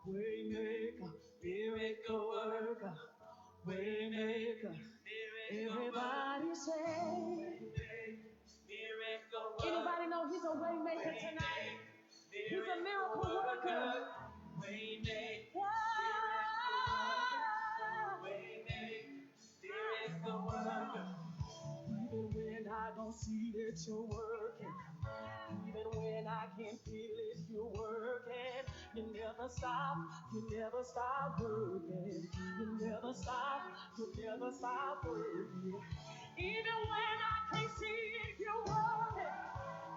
Waymaker, miracle worker, waymaker. Everybody say, miracle worker. Anybody know he's a waymaker tonight? He's a miracle worker. Waymaker, waymaker, miracle worker. Even when I don't see that you're working, even when I can't feel it, you're working. You never stop working. You never stop working. Even when I can't see it, you're working.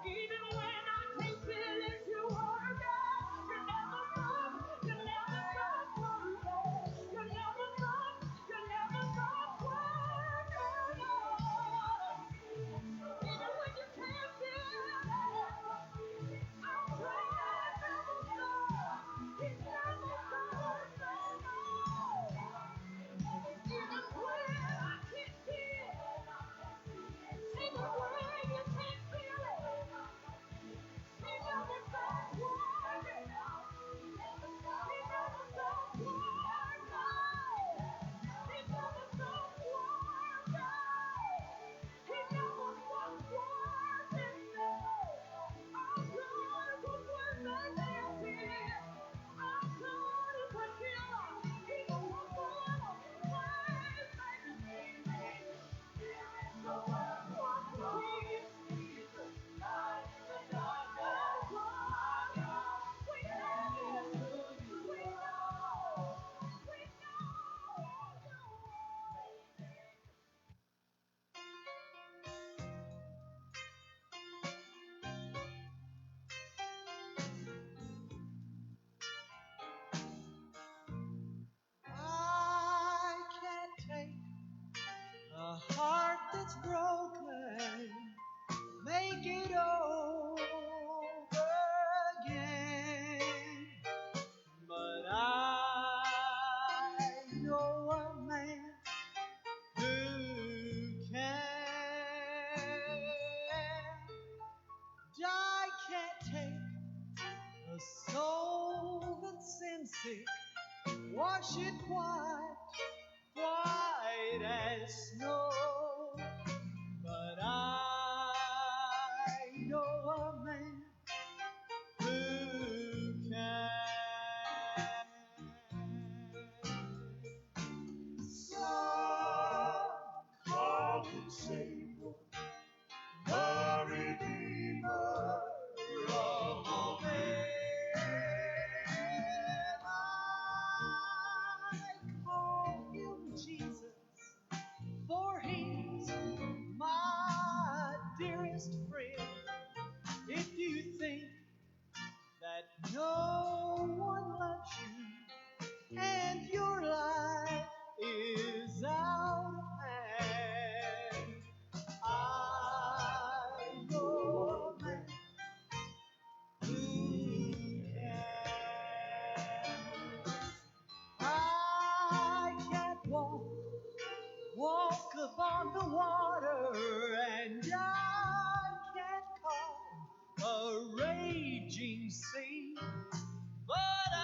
Even when I can't feel it, you're working. You never stop working. You never stop working. Even when you can't feel it, I'm trying to stop. He never stops. Even when I can't feel it, even when you can't feel it, he never stops working. He never stops working. He never stops working. He never stops working. I'm good for what they did. I'm good for healer. He's a wonderful I can't take a heart that's broken, make it over again. But I know a man who can. I can't take a soul that's sin sick, wash it white as snow. But I know a man who can. Some call him Savior, the Redeemer of all men. I call him Jesus, for he's my dearest friend. If you think that no one loves you and your life is out of hand, I know a man who can. I can't walk upon the water, and I can't calm a raging sea. But I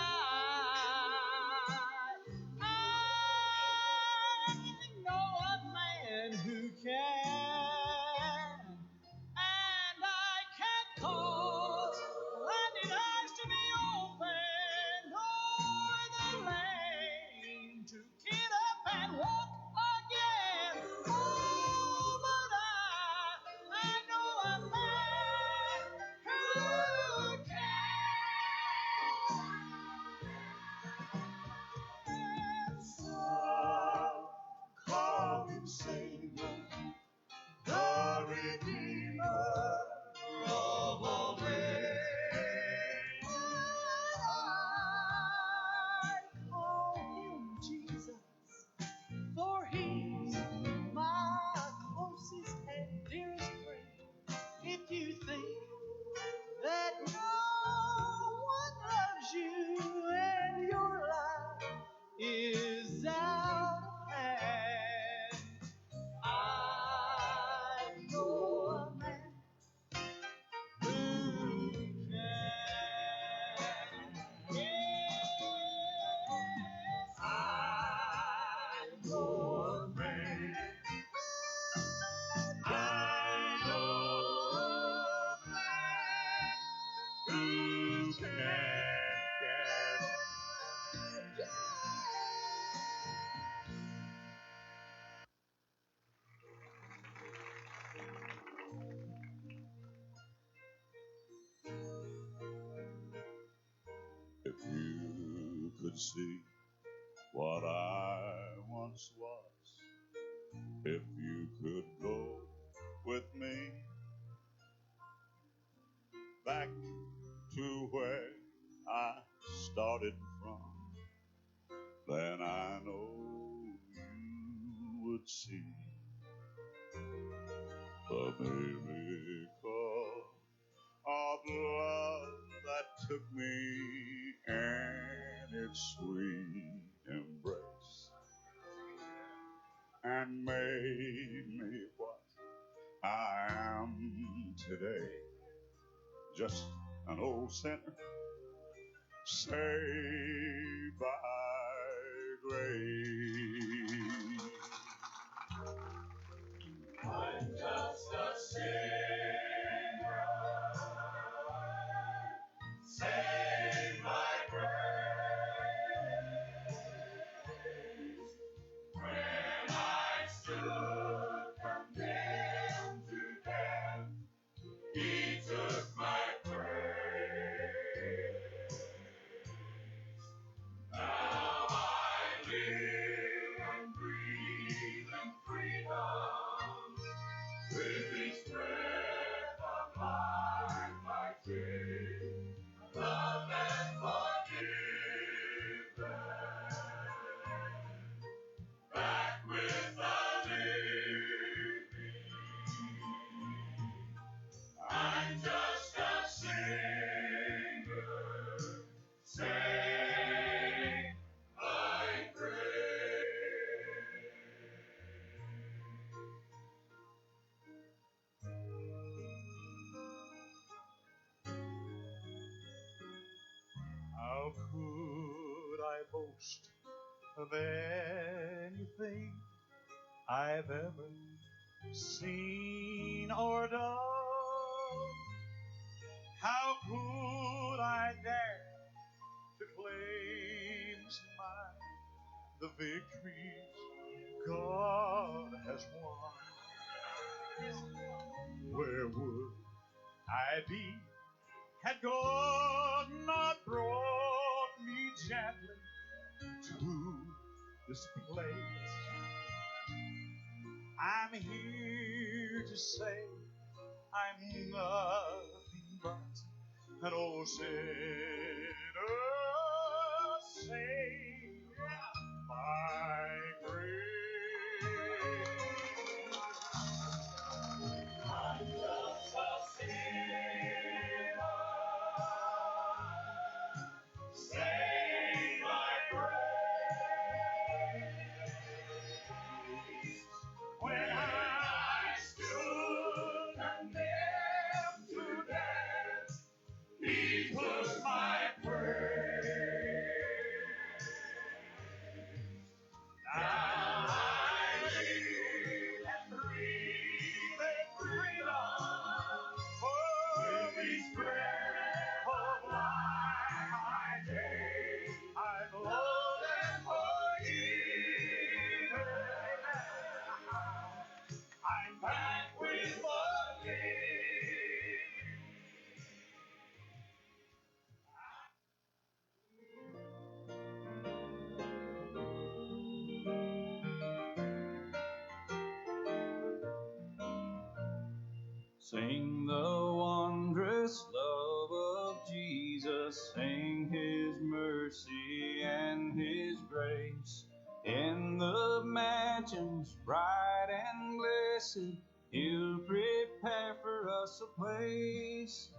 know a man who can, and I can cause blinded eyes to be opened, or the lame to get up and walk again. Oh, could see what I once was, if you could go with me back to where I started from, then I know you would see the miracle of love that took me in its sweet embrace and made me what I am today. Just an old sinner saved by grace. I'm just a sinner, saved by grace. When I stood condemned to death, He took my place. Now I live and breathe in freedom. With His breath of life I take, love and forgiveness. Back with the living, I'm just a sinner, saved by grace. How could I boast of anything I've ever seen or done? How could I dare to claim as mine the victories God has won? Where would I be had God not brought me gently to this place? I'm here to say I'm nothing but an old sinner saved by grace. I'm just a sinner saved by grace. When I stood condemned to death, He took my place. Now I live and breathe in freedom. For His breath of life I take, I'm loved and forgiven. I'm back with the living. Sing the wondrous love of Jesus, sing His mercy and His grace. In the mansions bright and blessed, He'll prepare for us a place.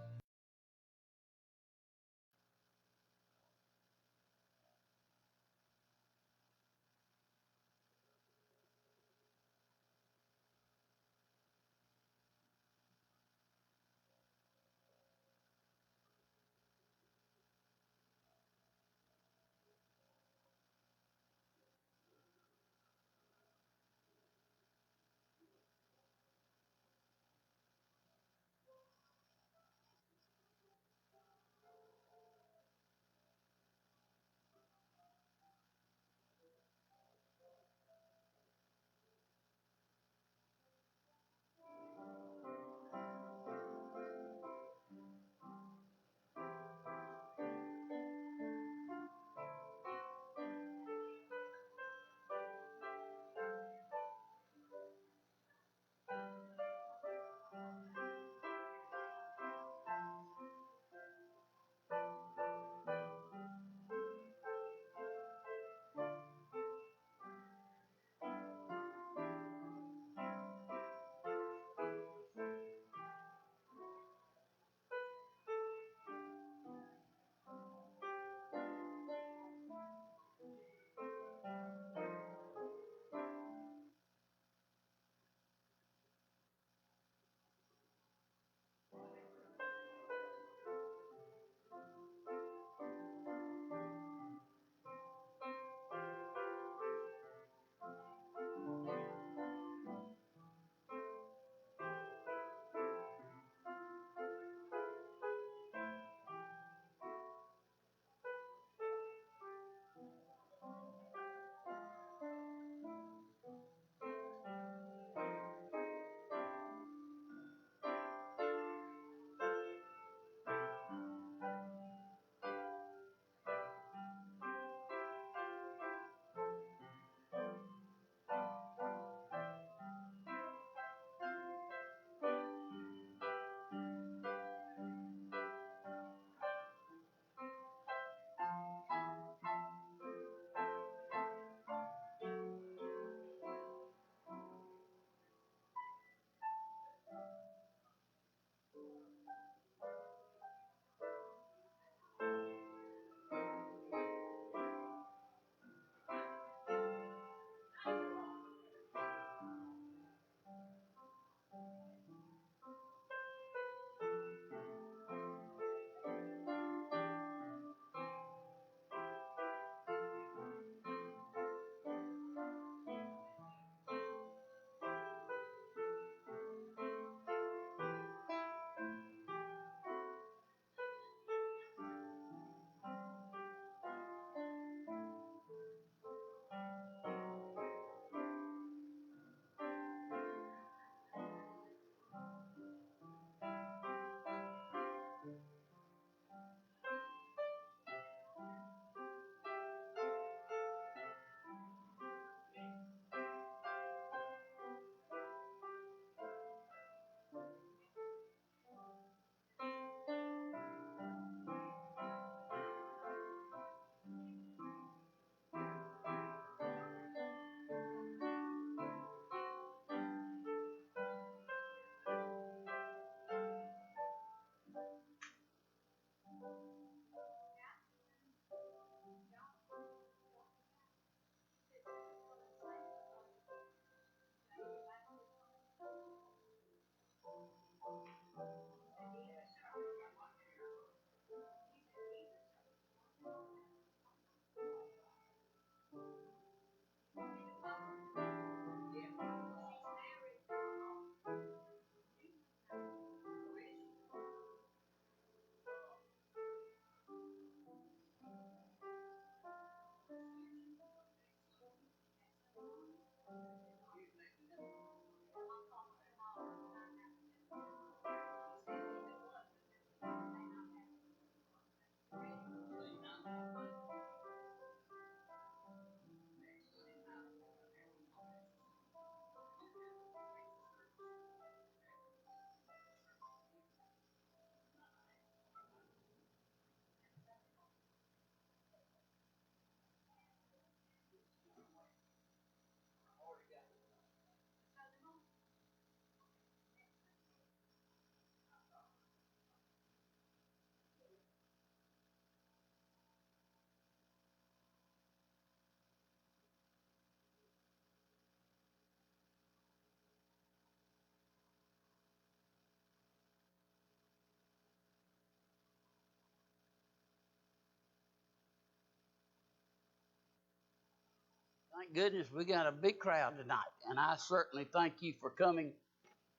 Thank goodness we got a big crowd tonight, and I certainly thank you for coming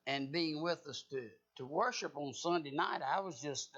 and being with us to worship on Sunday night. I was just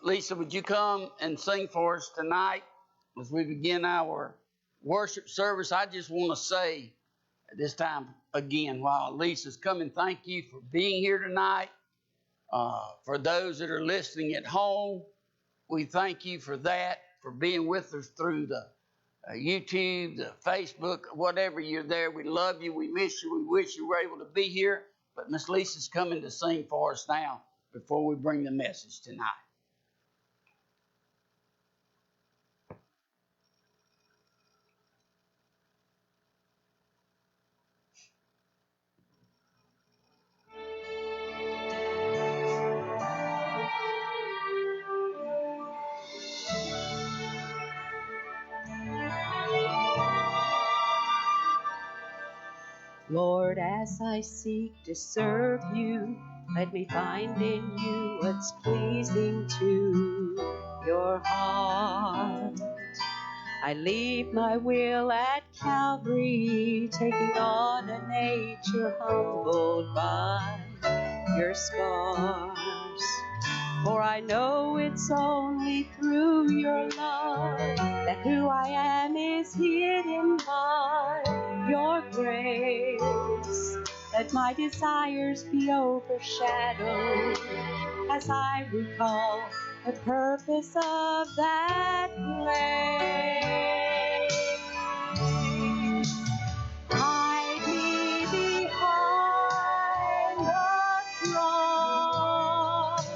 Lisa, would you come and sing for us tonight as we begin our worship service? I just want to say at this time again, while Lisa's coming, thank you for being here tonight. For those that are listening at home, we thank you for that, for being with us through the YouTube, the Facebook, whatever you're there. We love you. We miss you. We wish you were able to be here. But Miss Lisa's coming to sing for us now before we bring the message tonight. Lord, as I seek to serve you, let me find in you what's pleasing to your heart. I leave my will at Calvary, taking on a nature humbled by your scars. For I know it's only through your love that who I am is hidden by your grace. Let my desires be overshadowed as I recall the purpose of that grace. Hide me behind the cross,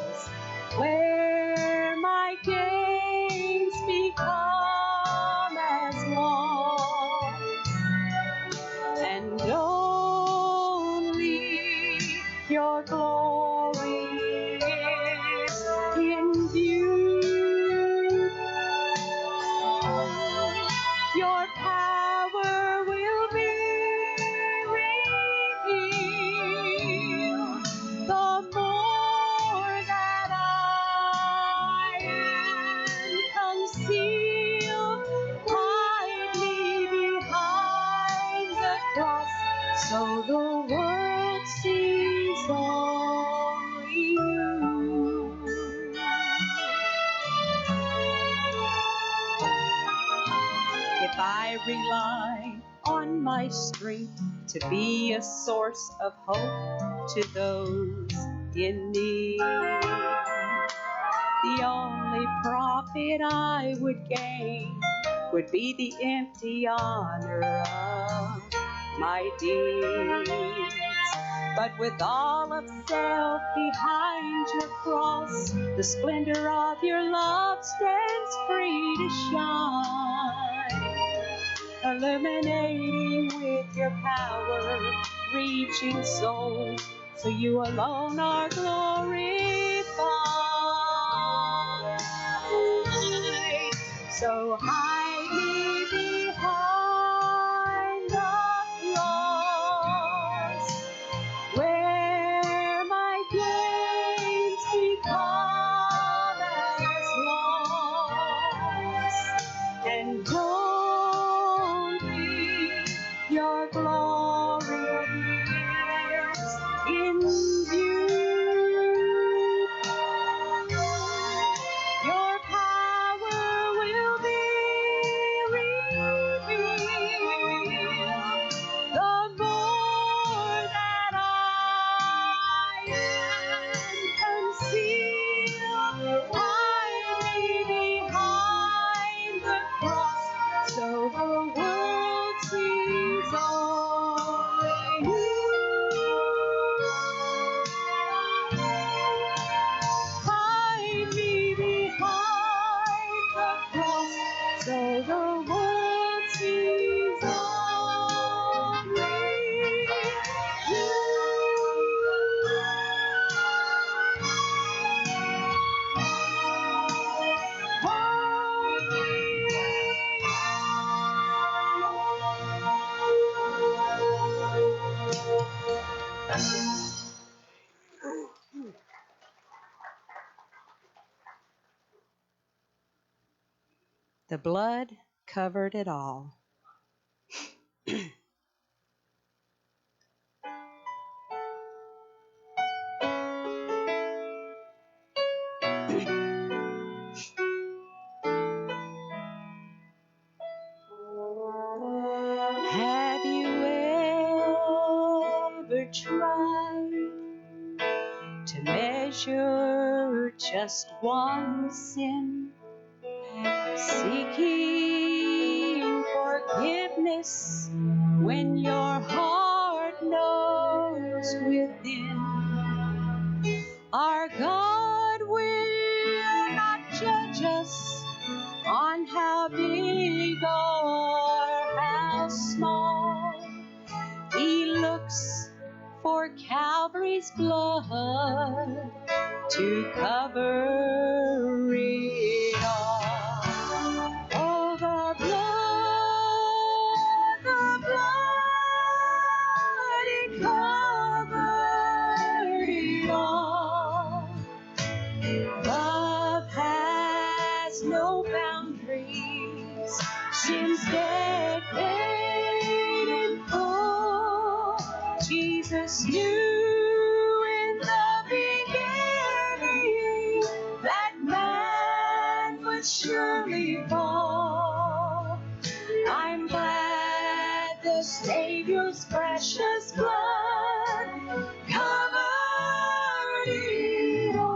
where my gains become as loss, and only your glory is in view. Your power will be revealed the more that I am concealed. Hide me behind the cross, so the world sees only you. If I rely on my strength to be a source of hope to those in need, the only profit I would gain would be the empty honor of my deeds. But with all of self behind your cross, the splendor of your love stands free to shine, illuminating with your power, reaching souls, so you alone are glorified. So hide me behind the cross, where my gains become as loss, and only your glory is in view. Your power will be revealed the more that I am concealed. Hide me behind the cross, so the world sees only you. Hide me behind the cross, so the world sees only you. The blood covered it all. to measure just one sin, seeking forgiveness when your heart knows within. Our God will not judge us on how big or how small. He looks for Calvary's blood to cover it all. Oh, the blood, it covered it all. Love has no boundaries, sin's dead, paid in full. Jesus knew in the beginning that man would surely fall. I'm glad the Savior's precious blood covered it all.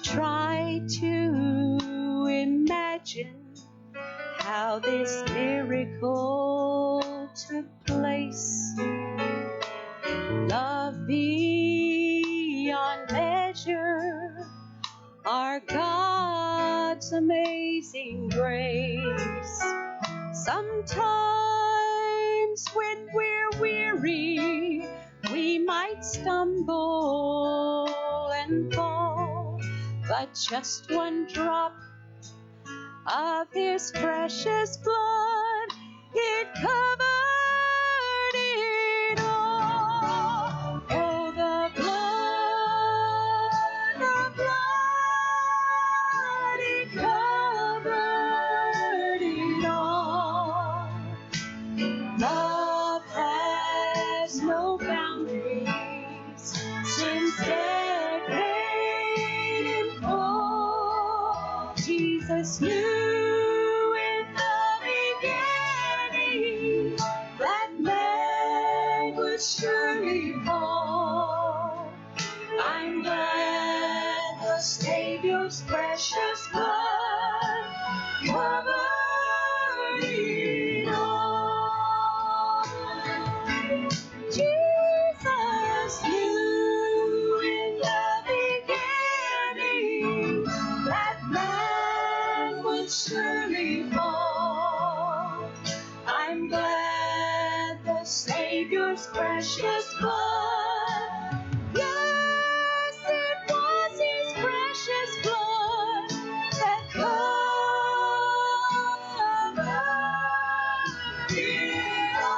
Try to imagine how this miracle took place. Love beyond measure, our God's amazing grace. Sometimes when we're weary, we might stumble and fall, but just one drop of His precious blood, it covered it all. Oh, the blood, it covered it all. Love has no boundaries, sin's dead, paid in full. Jesus knew in the beginning that man would surely fall. I'm glad the Savior's precious blood covered it all. Jesus knew in the beginning that man would surely fall. I'm glad the Savior's precious blood, yes, it was His precious blood that covered it all.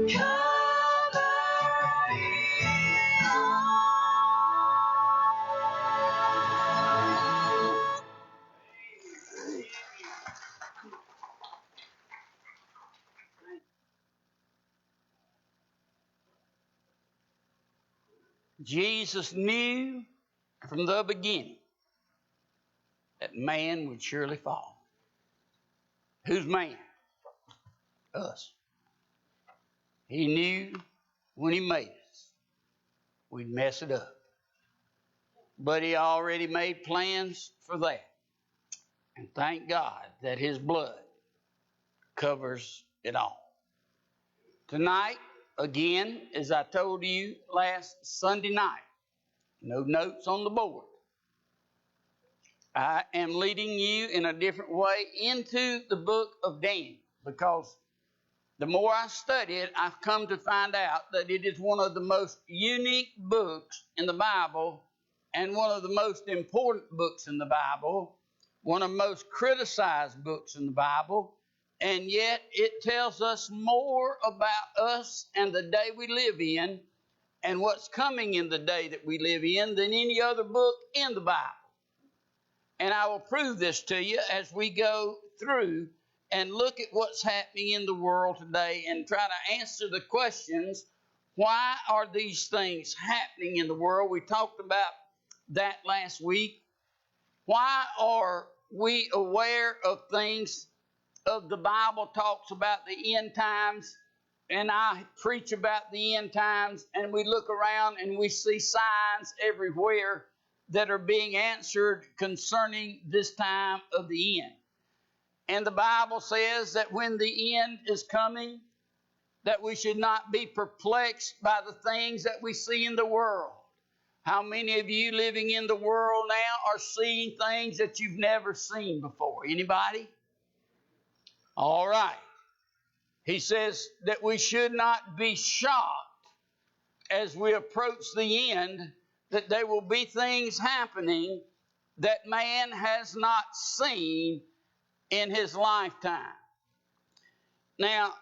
Covered it all. Jesus knew from the beginning that man would surely fall. Who's man? Us. He knew when He made us, we'd mess it up. But He already made plans for that. And thank God that His blood covers it all. Tonight, again, as I told you last Sunday night, no notes on the board. I am leading you in a different way into the book of Daniel, because the more I study it, I've come to find out that it is one of the most unique books in the Bible and one of the most important books in the Bible, one of the most criticized books in the Bible, and yet it tells us more about us and the day we live in and what's coming in the day that we live in than any other book in the Bible. And I will prove this to you as we go through and look at what's happening in the world today and try to answer the questions, why are these things happening in the world? We talked about that last week. Why are we aware of things of the Bible talks about the end times, and I preach about the end times, and we look around and we see signs everywhere that are being answered concerning this time of the end. And the Bible says that when the end is coming, that we should not be perplexed by the things that we see in the world. How many of you living in the world now are seeing things that you've never seen before? Anybody? All right. He says that we should not be shocked as we approach the end, that there will be things happening that man has not seen in his lifetime. Now,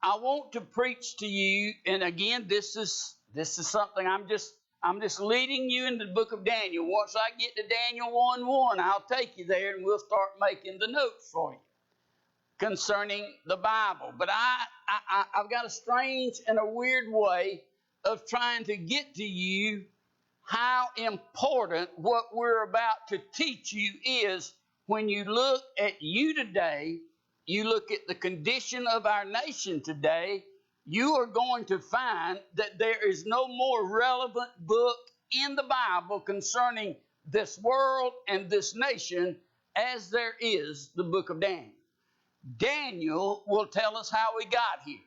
I want to preach to you, and again, this is something I'm just leading you into the book of Daniel. Once I get to Daniel 1:1, I'll take you there and we'll start making the notes for you concerning the Bible. But I've got a strange and a weird way of trying to get to you how important what we're about to teach you is. When you look at you today, you look at the condition of our nation today, you are going to find that there is no more relevant book in the Bible concerning this world and this nation as there is the book of Daniel. Daniel will tell us how we got here.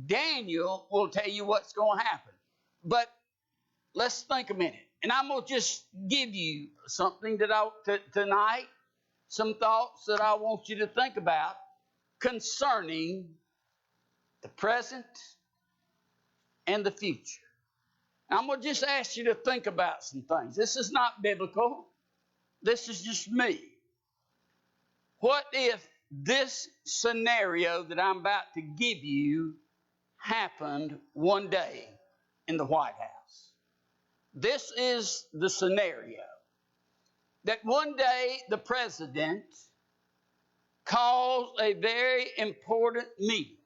Daniel will tell you what's going to happen. But let's think a minute. And I'm going to just give you something tonight, some thoughts that I want you to think about concerning the present and the future. I'm going to just ask you to think about some things. This is not biblical. This is just me. What if this scenario that I'm about to give you happened one day in the White House? This is the scenario. That one day the president calls a very important meeting.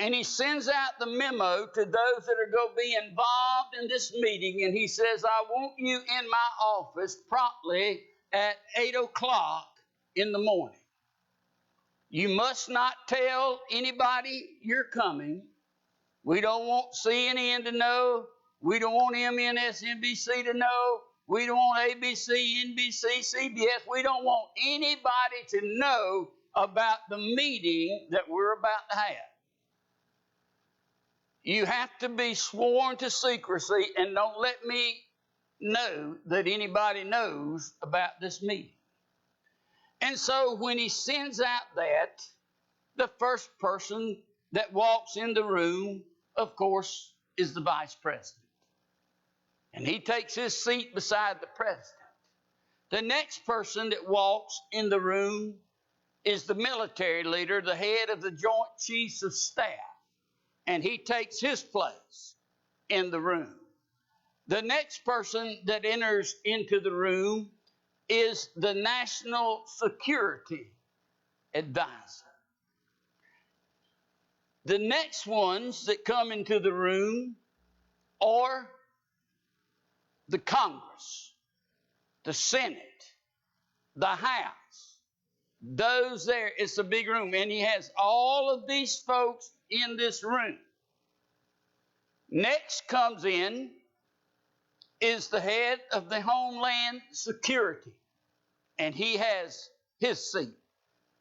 And he sends out the memo to those that are going to be involved in this meeting. And he says, I want you in my office promptly at 8 o'clock in the morning. You must not tell anybody you're coming. We don't want CNN to know. We don't want MSNBC to know. We don't want ABC, NBC, CBS. We don't want anybody to know about the meeting that we're about to have. You have to be sworn to secrecy, and don't let me know that anybody knows about this meeting. And so when he sends out that, the first person that walks in the room, of course, is the vice president. And he takes his seat beside the president. The next person that walks in the room is the military leader, the head of the Joint Chiefs of Staff. And he takes his place in the room. The next person that enters into the room is the National Security Advisor. The next ones that come into the room are the Congress, the Senate, the House. Those there, it's a big room, and he has all of these folks in this room. Next comes in is the head of the Homeland Security, and he has his seat.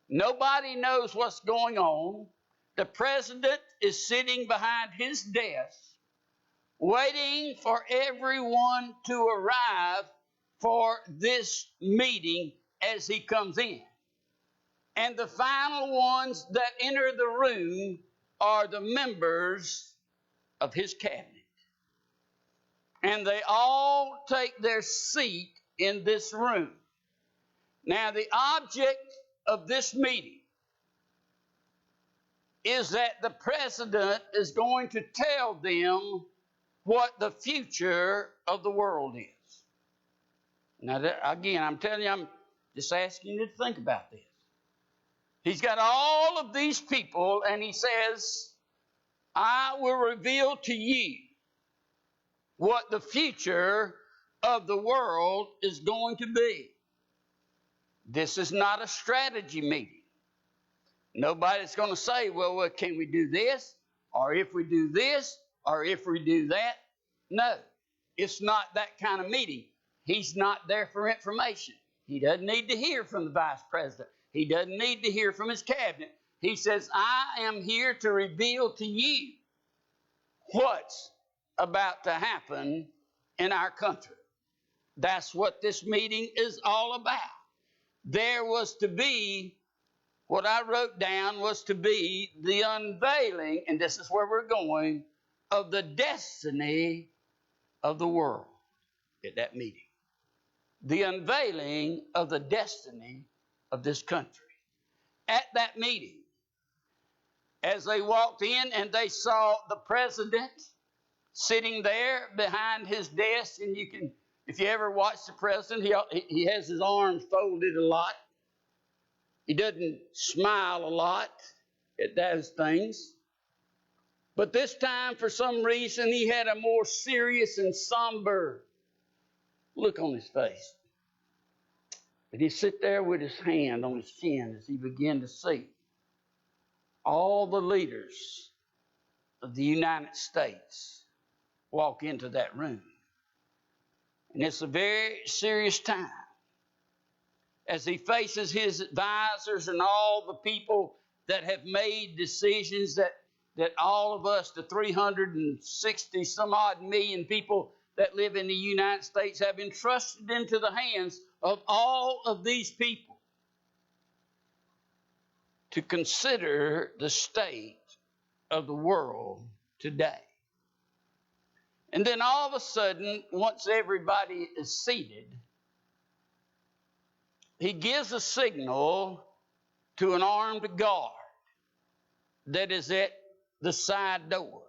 Nobody knows what's going on. The president is sitting behind his desk, waiting for everyone to arrive for this meeting as he comes in. And the final ones that enter the room are the members of his cabinet. And they all take their seat in this room. Now, the object of this meeting is that the president is going to tell them what the future of the world is. Now, again, I'm telling you, I'm just asking you to think about this. He's got all of these people, and he says, I will reveal to you what the future of the world is going to be. This is not a strategy meeting. Nobody's going to say, well, can we do this? Or if we do this? Or if we do that? No, it's not that kind of meeting. He's not there for information. He doesn't need to hear from the vice president. He doesn't need to hear from his cabinet. He says, I am here to reveal to you what's about to happen in our country. That's what this meeting is all about. There was to be, what I wrote down was to be the unveiling, and this is where we're going, of the destiny of the world at that meeting. The unveiling of the destiny of this country. At that meeting, as they walked in and they saw the president sitting there behind his desk, and you can, if you ever watch the president, he has his arms folded a lot. He doesn't smile a lot at those things. But this time, for some reason, he had a more serious and somber look on his face. But he sit there with his hand on his chin as he began to see all the leaders of the United States walk into that room. And it's a very serious time as he faces his advisors and all the people that have made decisions that all of us, the 360 some odd million people that live in the United States, have entrusted into the hands of all of these people to consider the state of the world today. And then all of a sudden, once everybody is seated, he gives a signal to an armed guard that is at the side door.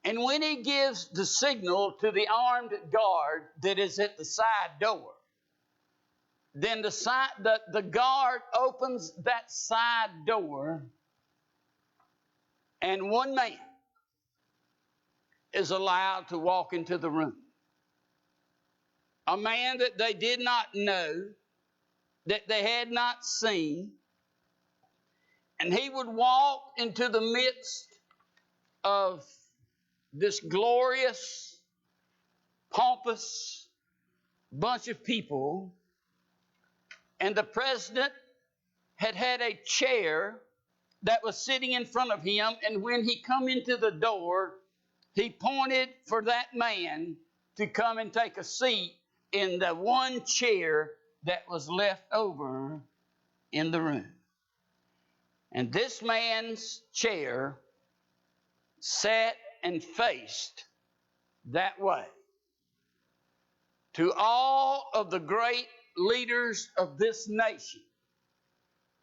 And when he gives the signal to the armed guard that is at the side door, then the guard opens that side door, and one man is allowed to walk into the room. A man that they did not know, that they had not seen, and he would walk into the midst of this glorious, pompous bunch of people, and the president had a chair that was sitting in front of him, and when he come into the door, he pointed for that man to come and take a seat in the one chair that was left over in the room. And this man's chair sat and faced that way. To all of the great leaders of this nation,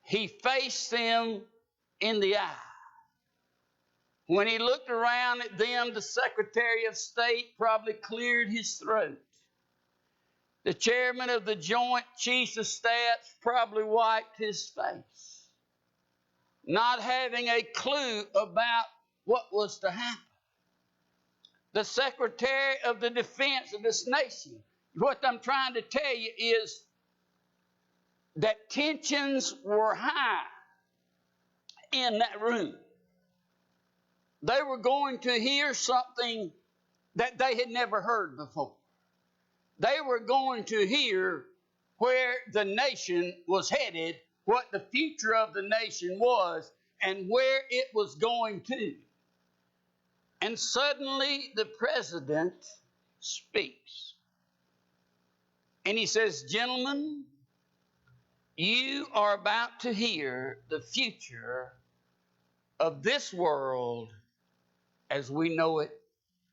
he faced them in the eye. When he looked around at them, the Secretary of State probably cleared his throat. The chairman of the Joint Chiefs of Staff probably wiped his face, not having a clue about what was to happen. The Secretary of the Defense of this nation, what I'm trying to tell you is that tensions were high in that room. They were going to hear something that they had never heard before. They were going to hear where the nation was headed, what the future of the nation was, and where it was going to. And suddenly the president speaks. And he says, "Gentlemen, you are about to hear the future of this world as we know it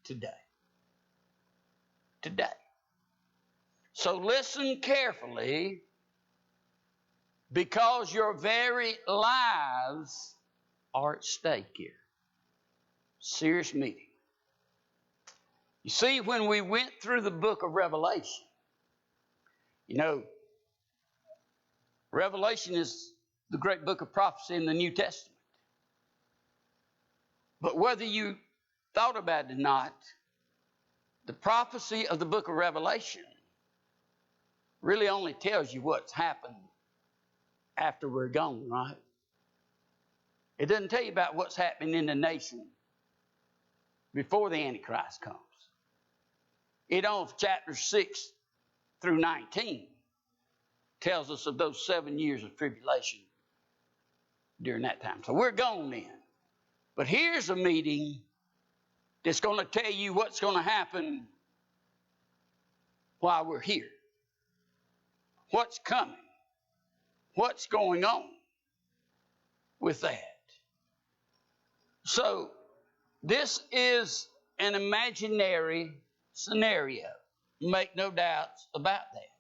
today." Today. So listen carefully, because your very lives are at stake here. Serious meeting. You see, when we went through the book of Revelation, you know, Revelation is the great book of prophecy in the New Testament. But whether you thought about it or not, the prophecy of the book of Revelation really only tells you what's happened after we're gone, right? It doesn't tell you about what's happening in the nation before the Antichrist comes. It on chapter 6 through 19 tells us of those 7 years of tribulation during that time. So we're gone then. But here's a meeting that's going to tell you what's going to happen while we're here. What's coming? What's going on with that? So this is an imaginary scenario. Make no doubts about that.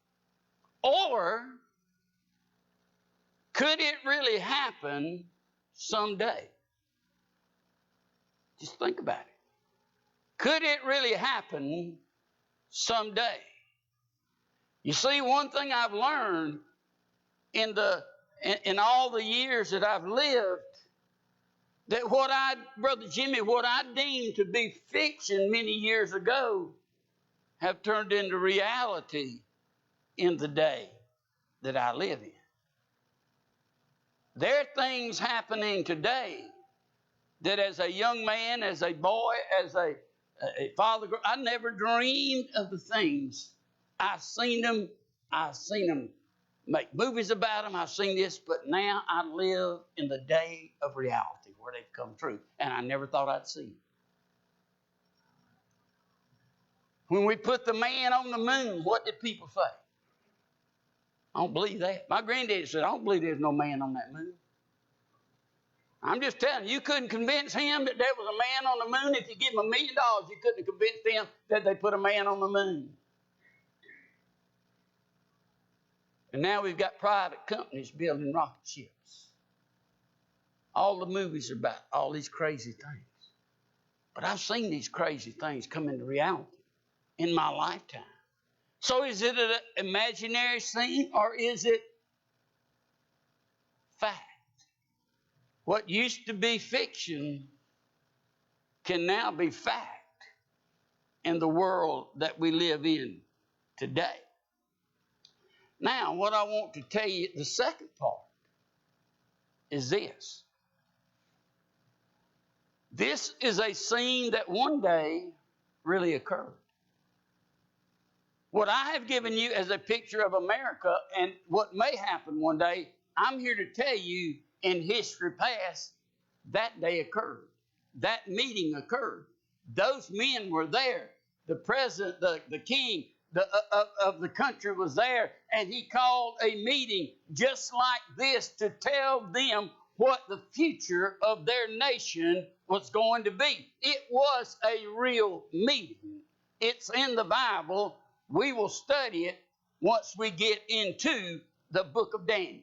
Or could it really happen someday? Just think about it. Could it really happen someday? You see, one thing I've learned in all the years that I've lived, that Brother Jimmy, what I deemed to be fiction many years ago have turned into reality in the day that I live in. There are things happening today that as a young man, as a boy, as a father, I never dreamed of the things. I've seen them make movies about them. I've seen this, but now I live in the day of reality where they've come true, and I never thought I'd see them. When we put the man on the moon, what did people say? I don't believe that. My granddaddy said, I don't believe there's no man on that moon. I'm just telling you, you couldn't convince him that there was a man on the moon. If you give him $1 million, you couldn't have convinced him that they put a man on the moon. And now we've got private companies building rocket ships. All the movies are about all these crazy things. But I've seen these crazy things come into reality in my lifetime. So is it an imaginary scene or is it fact? What used to be fiction can now be fact in the world that we live in today. Now, what I want to tell you, the second part, is this. This is a scene that one day really occurred. What I have given you as a picture of America and what may happen one day, I'm here to tell you in history past, that day occurred. That meeting occurred. Those men were there. The president, the king of the country was there, and he called a meeting just like this to tell them what the future of their nation was going to be. It was a real meeting. It's in the Bible. We will study it once we get into the book of Daniel.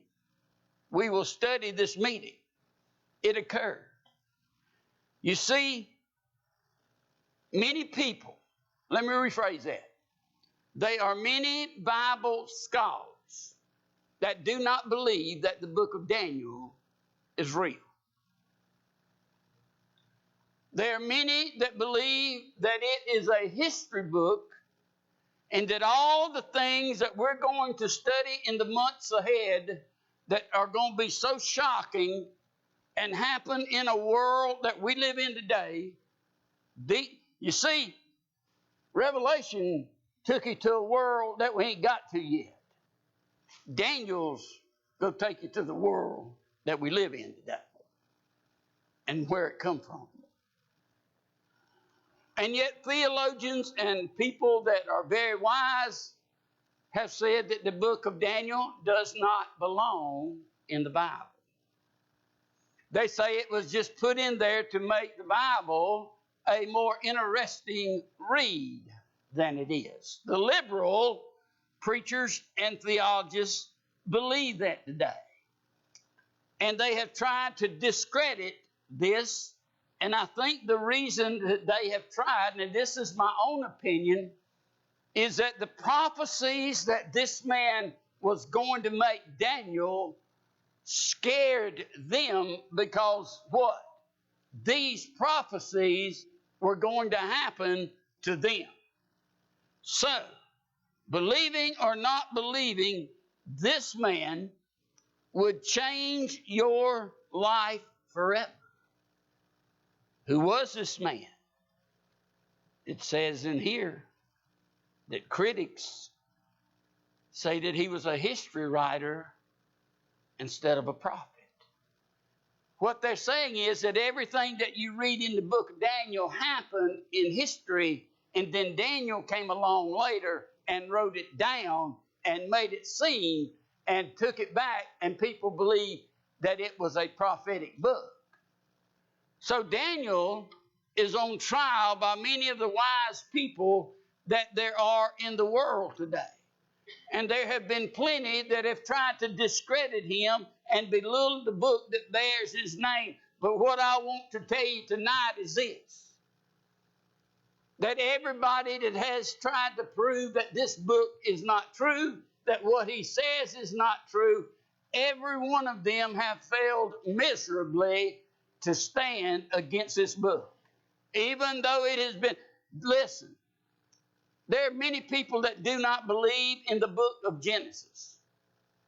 We will study this meeting. It occurred. You see, many people, let me rephrase that. There are many Bible scholars that do not believe that the book of Daniel is real. There are many that believe that it is a history book and that all the things that we're going to study in the months ahead that are going to be so shocking and happen in a world that we live in today. You see, Revelation took you to a world that we ain't got to yet. Daniel's going to take you to the world that we live in today and where it come from. And yet theologians and people that are very wise have said that the book of Daniel does not belong in the Bible. They say it was just put in there to make the Bible a more interesting read than it is. The liberal preachers and theologians believe that today. And they have tried to discredit this. And I think the reason that they have tried, and this is my own opinion, is that the prophecies that this man was going to make Daniel scared them because what? These prophecies were going to happen to them. So, believing or not believing, this man would change your life forever. Who was this man? It says in here that critics say that he was a history writer instead of a prophet. What they're saying is that everything that you read in the book of Daniel happened in history, and then Daniel came along later and wrote it down and made it seem and took it back, and people believe that it was a prophetic book. So Daniel is on trial by many of the wise people that there are in the world today. And there have been plenty that have tried to discredit him and belittle the book that bears his name. But what I want to tell you tonight is this: that everybody that has tried to prove that this book is not true, that what he says is not true, every one of them have failed miserably to stand against this book. Even though it has been, listen, there are many people that do not believe in the book of Genesis.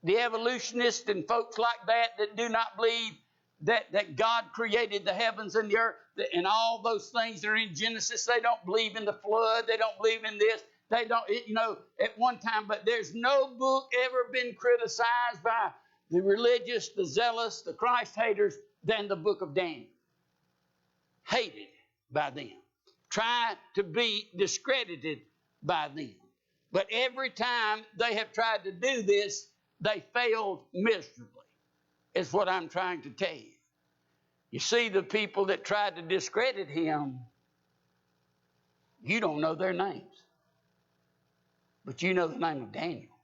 The evolutionists and folks like that do not believe that God created the heavens and the earth and all those things that are in Genesis. They don't believe in the flood. They don't believe in this. They don't, at one time, but there's no book ever been criticized by the religious, the zealous, the Christ haters than the book of Daniel. Hated by them. Tried to be discredited by them. But every time they have tried to do this, they failed miserably, is what I'm trying to tell you. You see, the people that tried to discredit him, you don't know their names, but you know the name of Daniel.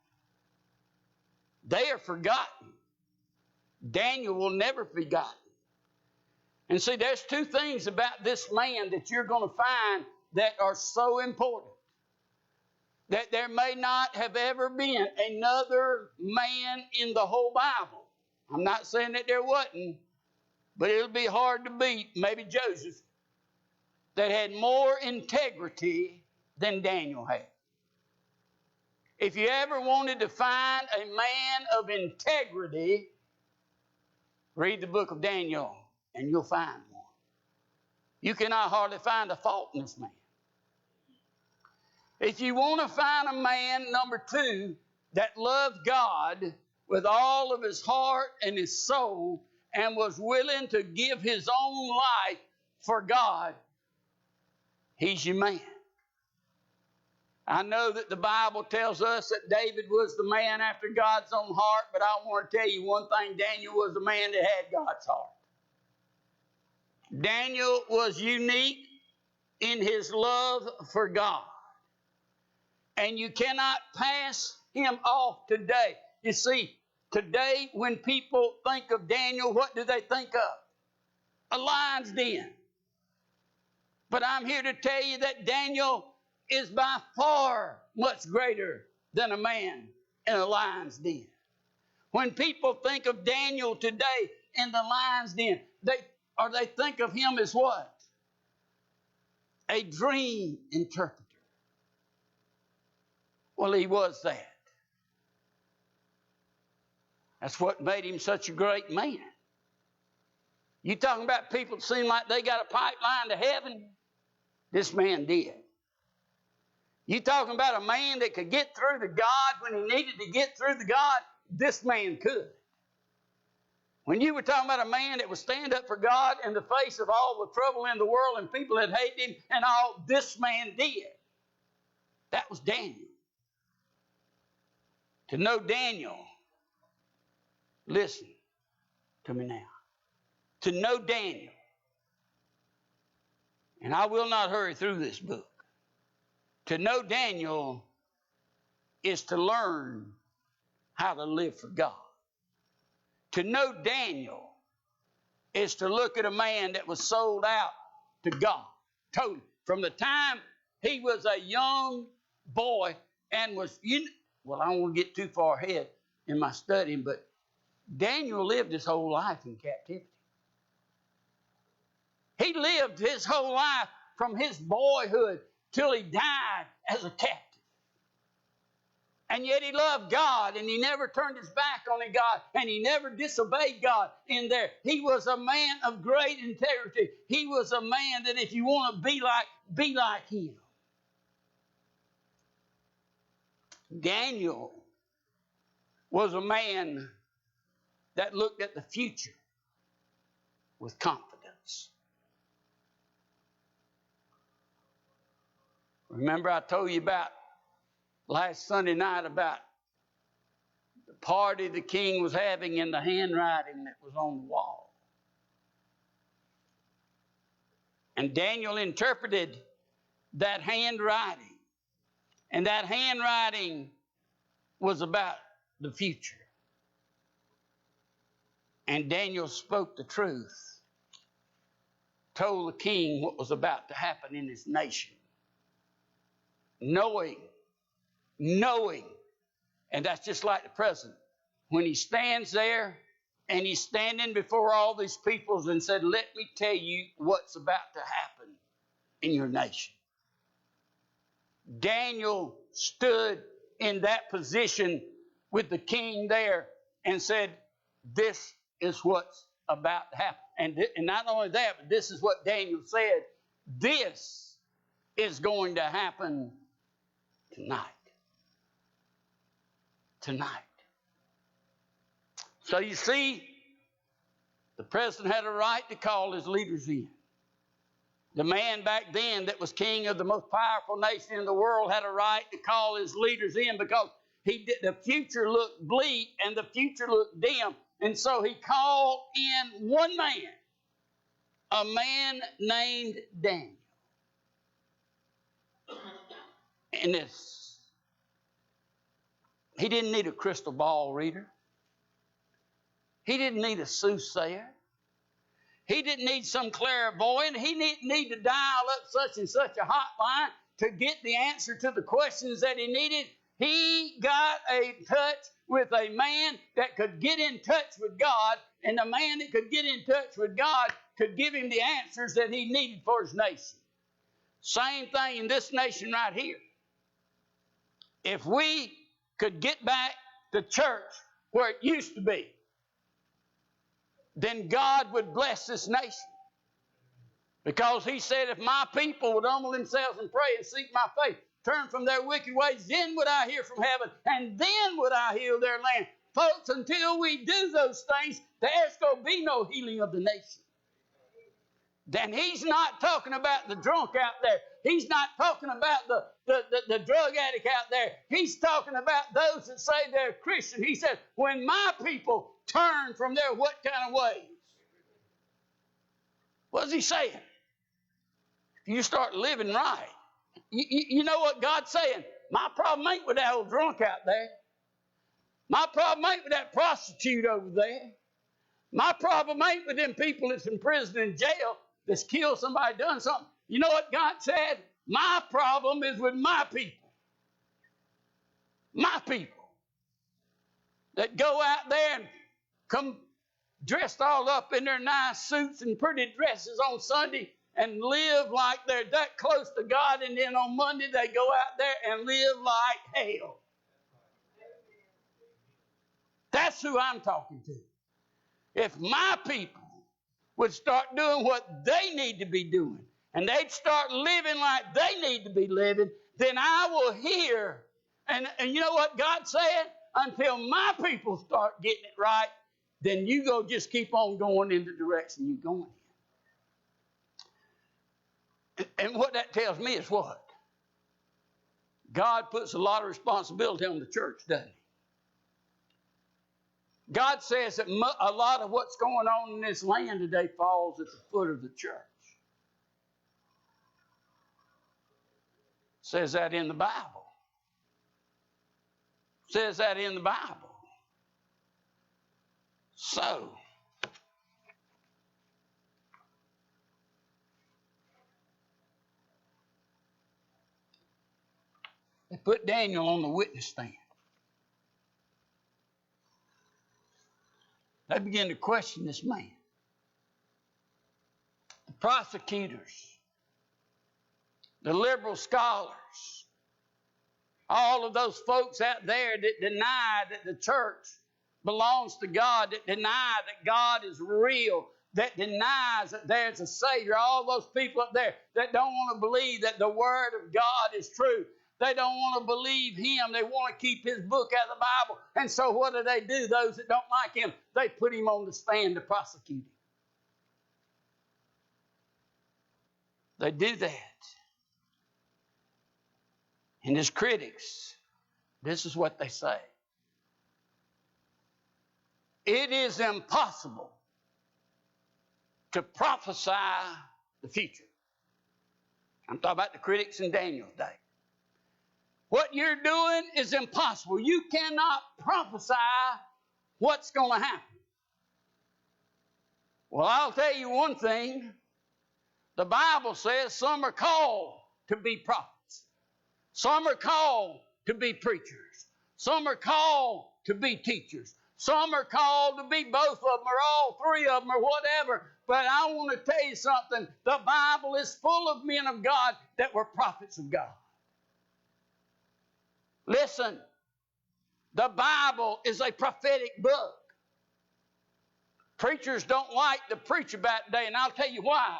They are forgotten. Daniel will never be forgotten. And see, there's two things about this man that you're going to find that are so important. That there may not have ever been another man in the whole Bible. I'm not saying that there wasn't, but it'll be hard to beat, maybe Joseph, that had more integrity than Daniel had. If you ever wanted to find a man of integrity, read the book of Daniel and you'll find one. You cannot hardly find a fault in this man. If you want to find a man, number two, that loved God with all of his heart and his soul and was willing to give his own life for God, he's your man. I know that the Bible tells us that David was the man after God's own heart, but I want to tell you one thing: Daniel was the man that had God's heart. Daniel was unique in his love for God. And you cannot pass him off today. You see, today when people think of Daniel, what do they think of? A lion's den. But I'm here to tell you that Daniel is by far much greater than a man in a lion's den. When people think of Daniel today in the lion's den, they think of him as what? A dream interpreter. Well, he was that. That's what made him such a great man. You talking about people that seem like they got a pipeline to heaven? This man did. You talking about a man that could get through to God when he needed to get through to God? This man could. When you were talking about a man that would stand up for God in the face of all the trouble in the world and people that hated him and all, this man did. That was Daniel. To know Daniel, listen to me now. To know Daniel, and I will not hurry through this book. To know Daniel is to learn how to live for God. To know Daniel is to look at a man that was sold out to God, totally. From the time he was a young boy and was, well, I don't want to get too far ahead in my studying, but Daniel lived his whole life in captivity. He lived his whole life from his boyhood till he died as a captive. And yet he loved God, and he never turned his back on God, and he never disobeyed God in there. He was a man of great integrity. He was a man that if you want to be like him. Daniel was a man that looked at the future with confidence. Remember I told you about last Sunday night about the party the king was having and the handwriting that was on the wall. And Daniel interpreted that handwriting. And that handwriting was about the future. And Daniel spoke the truth, told the king what was about to happen in his nation. Knowing, and that's just like the president. When he stands there and he's standing before all these peoples and said, let me tell you what's about to happen in your nation. Daniel stood in that position with the king there and said, this is what's about to happen. And not only that, but this is what Daniel said. This is going to happen tonight. Tonight. So you see, the president had a right to call his leaders in. The man back then that was king of the most powerful nation in the world had a right to call his leaders in because the future looked bleak and the future looked dim. And so he called in one man, a man named Daniel. And he didn't need a crystal ball reader. He didn't need a soothsayer. He didn't need some clairvoyant. He didn't need to dial up such and such a hotline to get the answer to the questions that he needed. He got a touch with a man that could get in touch with God, and the man that could get in touch with God could give him the answers that he needed for his nation. Same thing in this nation right here. If we could get back to church where it used to be, then God would bless this nation. Because he said, if my people would humble themselves and pray and seek my face, turn from their wicked ways, then would I hear from heaven, and then would I heal their land. Folks, until we do those things, there's going to be no healing of the nation. Then he's not talking about the drunk out there. He's not talking about the drug addict out there. He's talking about those that say they're Christian. He said, when my people turn from their what kind of ways? What's he saying? You start living right. You know what God's saying? My problem ain't with that old drunk out there. My problem ain't with that prostitute over there. My problem ain't with them people that's in prison and jail that's killed somebody, done something. You know what God said? My problem is with my people. My people that go out there and come dressed all up in their nice suits and pretty dresses on Sunday and live like they're that close to God, and then on Monday they go out there and live like hell. That's who I'm talking to. If my people would start doing what they need to be doing, and they'd start living like they need to be living, then I will hear. And you know what God said? Until my people start getting it right, then you go just keep on going in the direction you're going in. And what that tells me is what? God puts a lot of responsibility on the church, doesn't he? God says that a lot of what's going on in this land today falls at the foot of the church. It says that in the Bible. It says that in the Bible. So, they put Daniel on the witness stand. They began to question this man. The prosecutors, the liberal scholars, All of those folks out there that deny that the church belongs to God, that deny that God is real, that denies that there's a Savior, all those people up there that don't want to believe that the Word of God is true. They don't want to believe Him. They want to keep His book out of the Bible. And so what do? Those that don't like Him, they put Him on the stand to prosecute Him. They do that. And His critics, this is what they say. It is impossible to prophesy the future. I'm talking about the critics in Daniel's day. What you're doing is impossible. You cannot prophesy what's going to happen. Well, I'll tell you one thing. The Bible says some are called to be prophets. Some are called to be preachers. Some are called to be teachers. Some are called to be both of them or all three of them or whatever. But I want to tell you something. The Bible is full of men of God that were prophets of God. Listen, the Bible is a prophetic book. Preachers don't like to preach about it today, and I'll tell you why.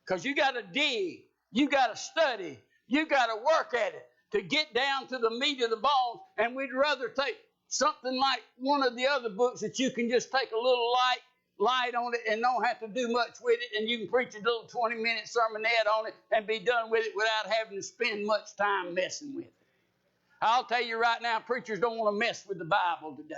Because you got to dig, you got to study, you got to work at it to get down to the meat of the bones, and we'd rather take something like one of the other books that you can just take a little light on it and don't have to do much with it, and you can preach a little 20-minute sermonette on it and be done with it without having to spend much time messing with it. I'll tell you right now, preachers don't want to mess with the Bible today.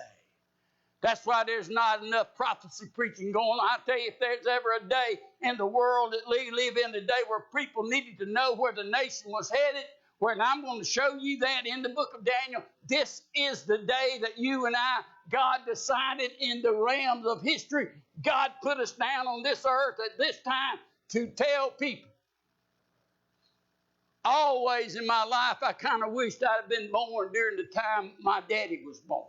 That's why there's not enough prophecy preaching going on. I'll tell you, if there's ever a day in the world that we live in today where people needed to know where the nation was headed, and I'm going to show you that in the book of Daniel, this is the day that you and I, God decided in the realms of history, God put us down on this earth at this time to tell people. Always in my life, I kind of wished I'd have been born during the time my daddy was born.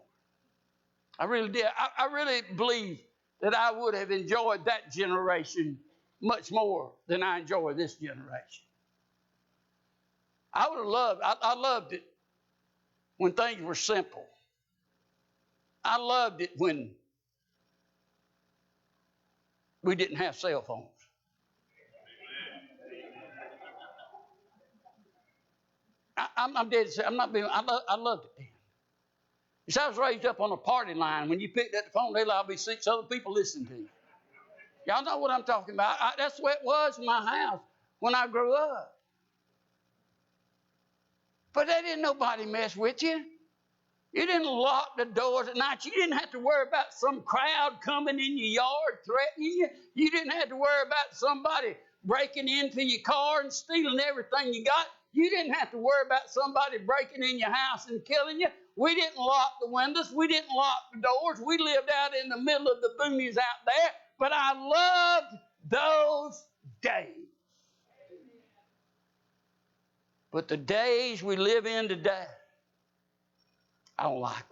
I really did. I really believe that I would have enjoyed that generation much more than I enjoy this generation. I would have loved, I loved it when things were simple. I loved it when we didn't have cell phones. I'm dead to say, I'm not being, I loved it then. You see, I was raised up on a party line. When you picked up the phone, there'd be 6 other people listening to you. Y'all know what I'm talking about. That's the way it was in my house when I grew up. But there didn't nobody mess with you. You didn't lock the doors at night. You didn't have to worry about some crowd coming in your yard threatening you. You didn't have to worry about somebody breaking into your car and stealing everything you got. You didn't have to worry about somebody breaking in your house and killing you. We didn't lock the windows. We didn't lock the doors. We lived out in the middle of the boonies out there. But I loved those days. But the days we live in today, I don't like them.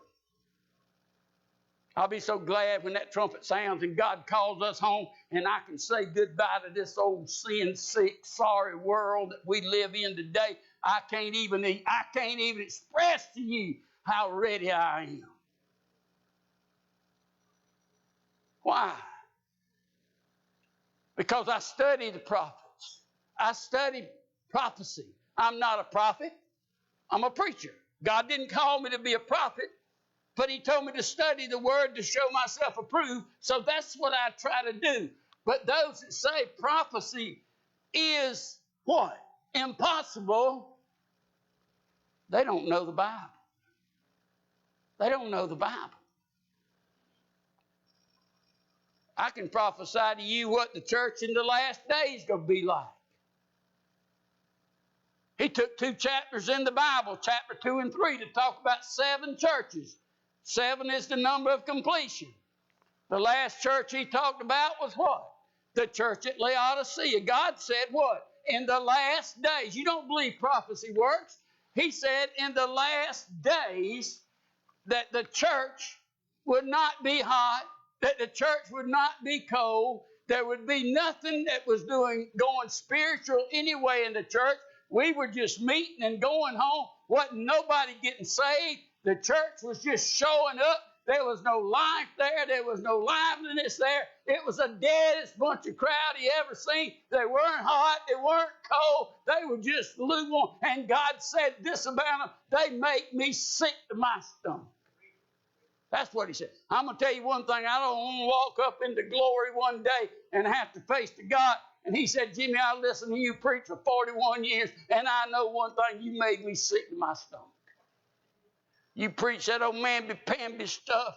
I'll be so glad when that trumpet sounds and God calls us home and I can say goodbye to this old sin-sick, sorry world that we live in today. I can't even express to you how ready I am. Why? Because I study the prophets. I study prophecy. I'm not a prophet. I'm a preacher. God didn't call me to be a prophet, but He told me to study the Word to show myself approved. So that's what I try to do. But those that say prophecy is what? Impossible, they don't know the Bible. They don't know the Bible. I can prophesy to you what the church in the last days is going to be like. He took 2 chapters in the Bible, chapter 2 and 3, to talk about 7 churches. 7 is the number of completion. The last church he talked about was what? The church at Laodicea. God said what? In the last days. You don't believe prophecy works. He said in the last days that the church would not be hot, that the church would not be cold. There would be nothing that was going spiritual anyway in the church. We were just meeting and going home. Wasn't nobody getting saved. The church was just showing up. There was no life there. There was no liveliness there. It was the deadest bunch of crowd he ever seen. They weren't hot. They weren't cold. They were just lukewarm. And God said this about them: they make me sick to my stomach. That's what he said. I'm going to tell you one thing. I don't want to walk up into glory one day and have to face to God. And he said, Jimmy, I listened to you preach for 41 years, and I know one thing: you made me sick to my stomach. You preach that old mamby-pamby stuff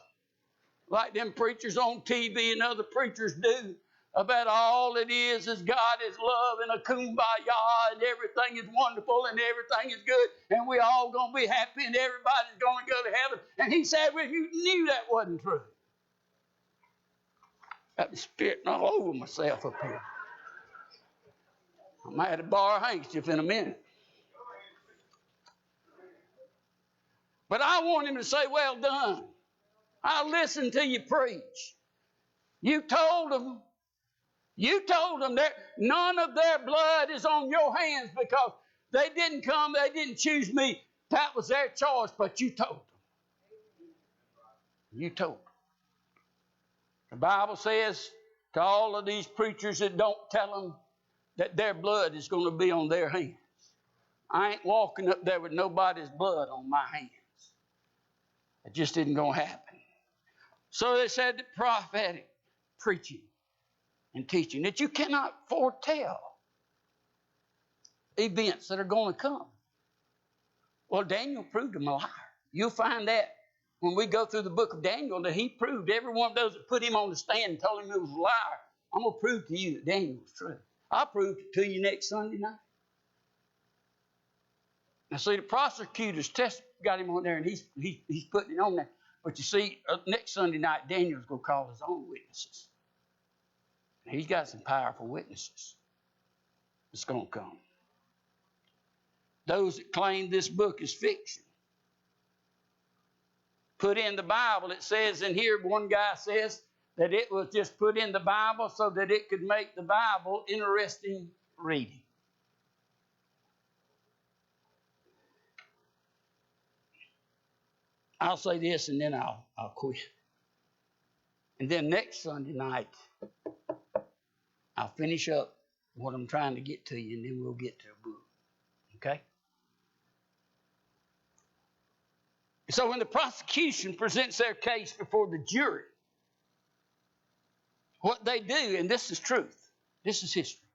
like them preachers on TV and other preachers do about all it is God is love and a kumbaya and everything is wonderful and everything is good and we all going to be happy and everybody's going to go to heaven. And he said, well, you knew that wasn't true. Got me spitting all over myself up here. I might have to borrow a handkerchief in a minute. But I want him to say, well done. I listened to you preach. You told them that none of their blood is on your hands because they didn't come, they didn't choose me. That was their choice, but you told them. You told them. The Bible says to all of these preachers that don't tell them that their blood is going to be on their hands. I ain't walking up there with nobody's blood on my hands. It just isn't going to happen. So they said that prophetic preaching and teaching, that you cannot foretell events that are going to come. Well, Daniel proved him a liar. You'll find that when we go through the book of Daniel, that he proved every one of those that put him on the stand and told him he was a liar. I'm going to prove to you that Daniel was true. I'll prove it to you next Sunday night. Now, see, the prosecutor's test got him on there, and he's putting it on there. But you see, next Sunday night, Daniel's going to call his own witnesses. He's got some powerful witnesses that's going to come. Those that claim this book is fiction. Put in the Bible, it says in here, one guy says that it was just put in the Bible so that it could make the Bible interesting reading. I'll say this and then I'll quit. And then next Sunday night, I'll finish up what I'm trying to get to you, and then we'll get to the book. Okay? So when the prosecution presents their case before the jury, what they do, and this is truth, this is history,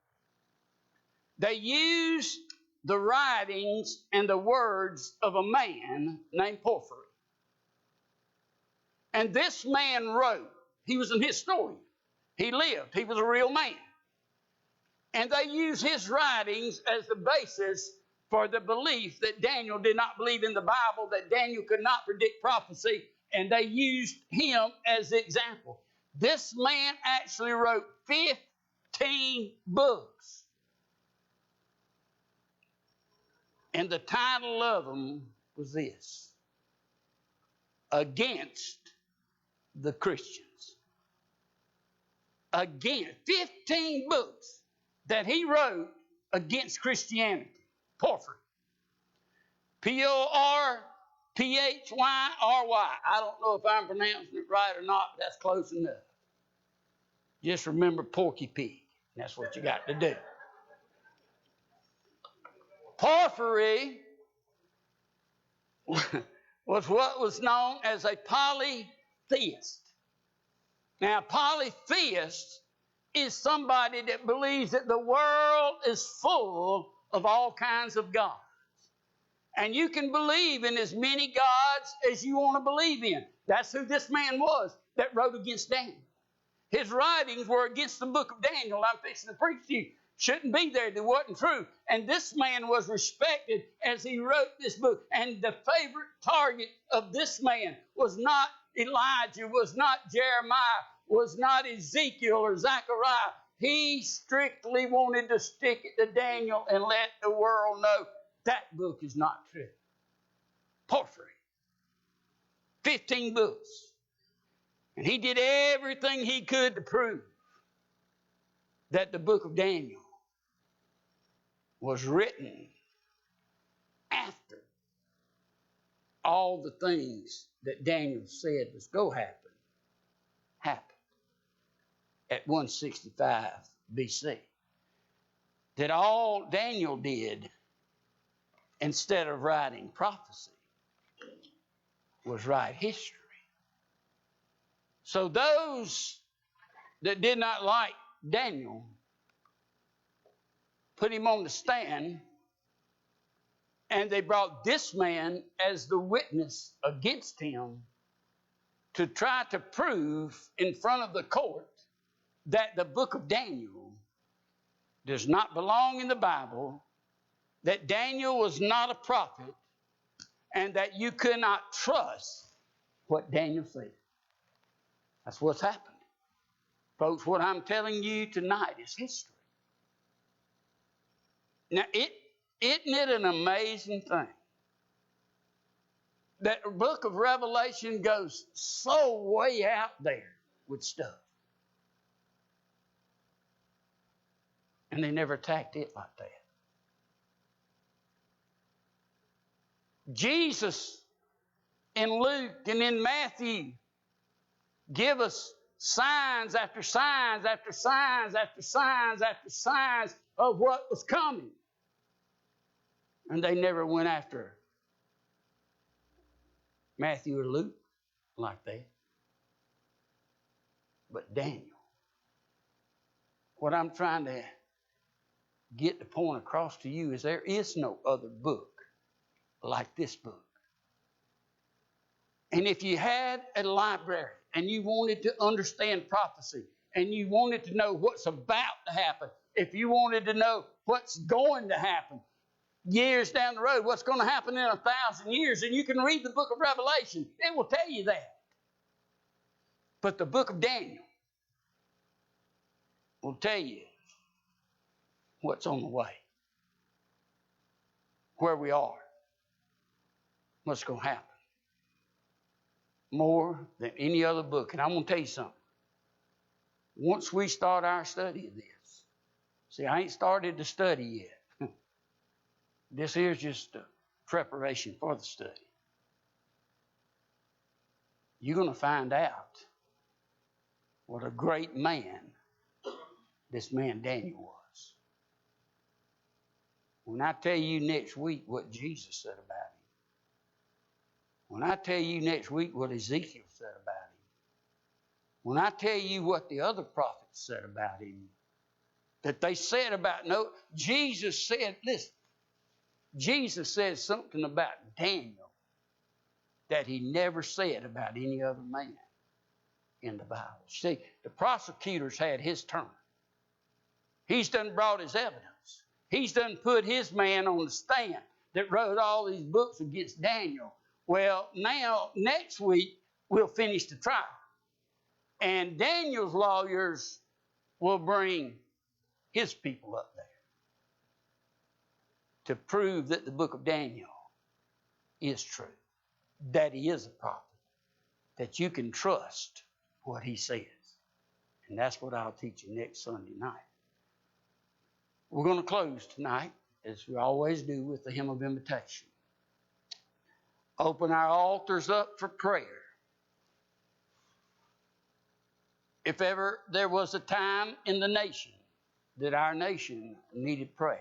they use the writings and the words of a man named Porphyry. And this man wrote. He was an historian. He lived. He was a real man. And they used his writings as the basis for the belief that Daniel did not believe in the Bible, that Daniel could not predict prophecy, and they used him as the example. This man actually wrote 15 books. And the title of them was this: Against the Christians. Again, 15 books that he wrote against Christianity. Porphyry. Porphyry. I don't know if I'm pronouncing it right or not, but that's close enough. Just remember Porky Pig. That's what you got to do. Porphyry was what was known as a polytheist. Now, a polytheist is somebody that believes that the world is full of all kinds of gods. And you can believe in as many gods as you want to believe in. That's who this man was that wrote against Daniel. His writings were against the book of Daniel. I'm fixing to preach to you. Shouldn't be there. They wasn't true. And this man was respected as he wrote this book. And the favorite target of this man was not Elijah, was not Jeremiah, was not Ezekiel or Zechariah. He strictly wanted to stick it to Daniel and let the world know that book is not true. Porphyry. 15 books. And he did everything he could to prove that the book of Daniel was written after all the things that Daniel said was going to happen happened at 165 BC. That all Daniel did, instead of writing prophecy, was write history. So those that did not like Daniel put him on the stand, and they brought this man as the witness against him to try to prove in front of the court that the book of Daniel does not belong in the Bible, that Daniel was not a prophet, and that you could not trust what Daniel said. That's what's happened. Folks, what I'm telling you tonight is history. Now, isn't it an amazing thing that the book of Revelation goes so way out there with stuff, and they never attacked it like that? Jesus in Luke and in Matthew give us signs after signs after signs after signs after signs of what was coming. And they never went after Matthew or Luke like that. But Daniel. What I'm trying to get the point across to you is there is no other book like this book. And if you had a library and you wanted to understand prophecy and you wanted to know what's about to happen, if you wanted to know what's going to happen years down the road, what's going to happen in 1,000 years, and you can read the book of Revelation, it will tell you that. But the book of Daniel will tell you what's on the way, where we are, what's going to happen. More than any other book. And I'm going to tell you something. Once we start our study of this, see, I ain't started the study yet. This here's just a preparation for the study. You're going to find out what a great man this man Daniel was. When I tell you next week what Jesus said about him, when I tell you next week what Ezekiel said about him, when I tell you what the other prophets said about him, that they said about Jesus said, listen, Jesus said something about Daniel that he never said about any other man in the Bible. See, the prosecutors had his turn. He's done brought his evidence. He's done put his man on the stand that wrote all these books against Daniel. Well, now, next week, we'll finish the trial. And Daniel's lawyers will bring his people up there to prove that the book of Daniel is true, that he is a prophet, that you can trust what he says. And that's what I'll teach you next Sunday night. We're going to close tonight, as we always do, with the hymn of invitation. Open our altars up for prayer. If ever there was a time in the nation that our nation needed prayer,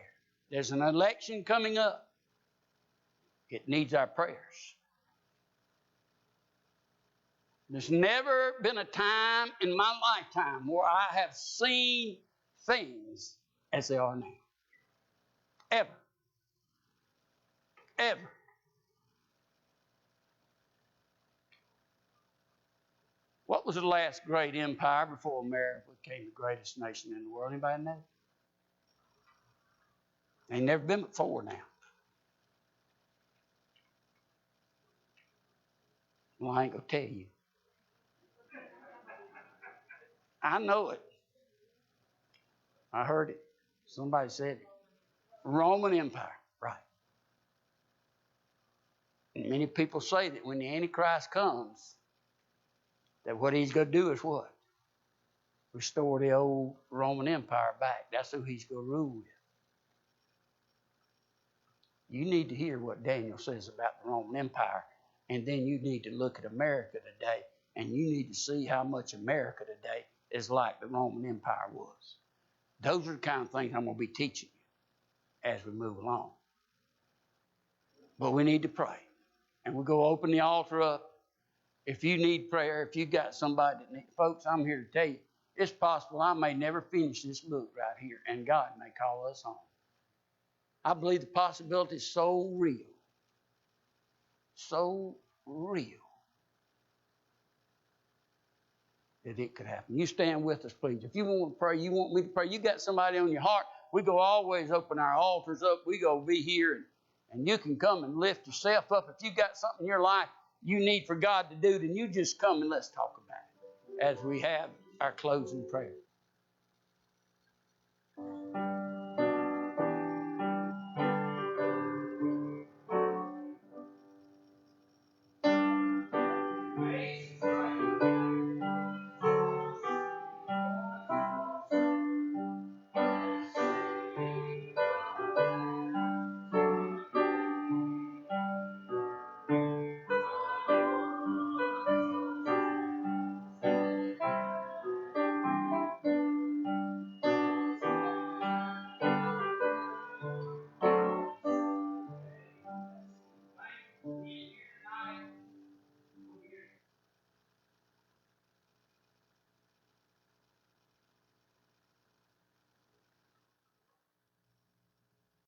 there's an election coming up. It needs our prayers. There's never been a time in my lifetime where I have seen things as they are now. Ever. Ever. What was the last great empire before America became the greatest nation in the world? Anybody know? Ain't never been before now. Well, I ain't going to tell you. I know it. I heard it. Somebody said it. Roman Empire, right. And many people say that when the Antichrist comes, that what he's going to do is what? Restore the old Roman Empire back. That's who he's going to rule with. You need to hear what Daniel says about the Roman Empire, and then you need to look at America today, and you need to see how much America today is like the Roman Empire was. Those are the kind of things I'm going to be teaching you as we move along. But we need to pray. And we'll go open the altar up. If you need prayer, if you got somebody that needs, folks, I'm here to tell you, it's possible I may never finish this book right here, and God may call us home. I believe the possibility is so real. So real. That it could happen. You stand with us, please. If you want to pray, you want me to pray, you got somebody on your heart, we go always open our altars up. We go be here, and you can come and lift yourself up. If you got something in your life you need for God to do, then you just come and let's talk about it as we have our closing prayer.